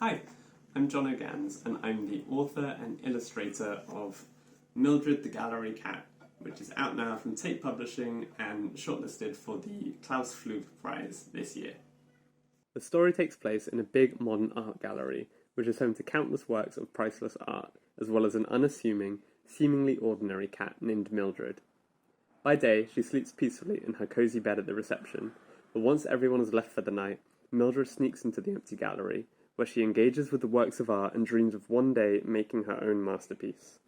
Hi, I'm Jono Ganz, and I'm the author and illustrator of Mildred the Gallery Cat, which is out now from Tate Publishing and shortlisted for the Klaus Flugge Prize this year. The story takes place in a big modern art gallery, which is home to countless works of priceless art, as well as an unassuming, seemingly ordinary cat named Mildred. By day, she sleeps peacefully in her cozy bed at the reception, but once everyone has left for the night, Mildred sneaks into the empty gallery, where she engages with the works of art and dreams of one day making her own masterpiece.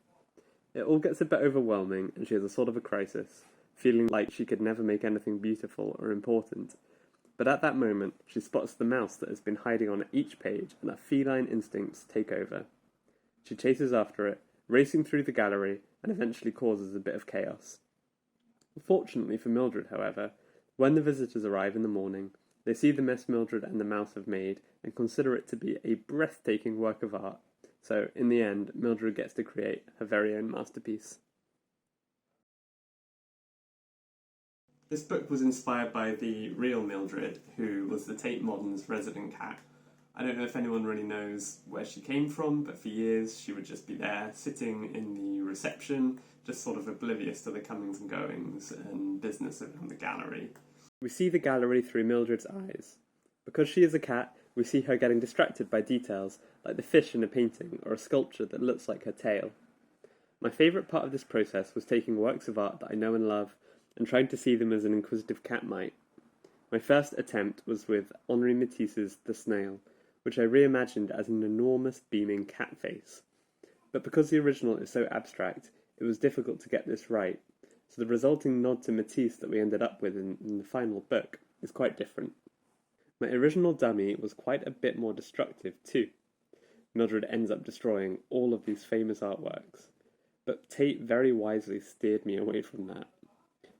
It all gets a bit overwhelming, and she has a sort of a crisis, feeling like she could never make anything beautiful or important. But at that moment, she spots the mouse that has been hiding on each page, and her feline instincts take over. She chases after it, racing through the gallery, and eventually causes a bit of chaos. Fortunately for Mildred, however, when the visitors arrive in the morning, they see the mess Mildred and the mouse have made and consider it to be a breathtaking work of art. So, in the end, Mildred gets to create her very own masterpiece. This book was inspired by the real Mildred, who was the Tate Modern's resident cat. I don't know if anyone really knows where she came from, but for years she would just be there, sitting in the reception, just sort of oblivious to the comings and goings and business around the gallery. We see the gallery through Mildred's eyes. Because she is a cat, we see her getting distracted by details like the fish in a painting or a sculpture that looks like her tail. My favourite part of this process was taking works of art that I know and love and trying to see them as an inquisitive cat might. My first attempt was with Henri Matisse's The Snail, which I reimagined as an enormous beaming cat face. But because the original is so abstract, it was difficult to get this right, so the resulting nod to Matisse that we ended up with in the final book is quite different. My original dummy was quite a bit more destructive too. Mildred ends up destroying all of these famous artworks, but Tate very wisely steered me away from that.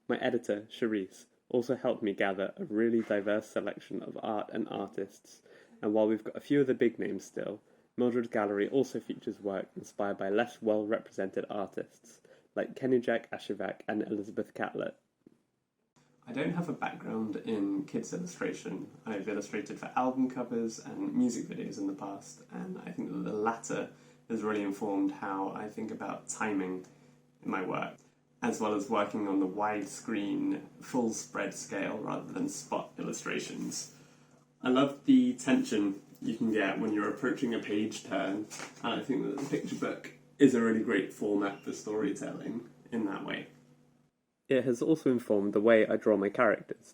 My editor, Charisse, also helped me gather a really diverse selection of art and artists, and while we've got a few of the big names still, Mildred's gallery also features work inspired by less well-represented artists, like Kenujak Ashivak and Elizabeth Catlett. I don't have a background in kids illustration. I've illustrated for album covers and music videos in the past, and I think that the latter has really informed how I think about timing in my work, as well as working on the widescreen, full spread scale rather than spot illustrations. I love the tension you can get when you're approaching a page turn, and I think that the picture book is a really great format for storytelling in that way. It has also informed the way I draw my characters.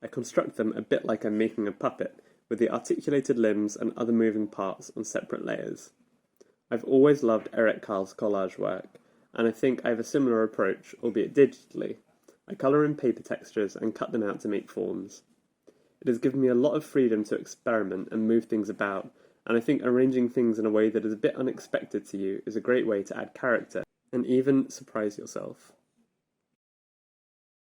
I construct them a bit like I'm making a puppet, with the articulated limbs and other moving parts on separate layers. I've always loved Eric Carle's collage work, and I think I have a similar approach, albeit digitally. I colour in paper textures and cut them out to make forms. It has given me a lot of freedom to experiment and move things about, and I think arranging things in a way that is a bit unexpected to you is a great way to add character and even surprise yourself.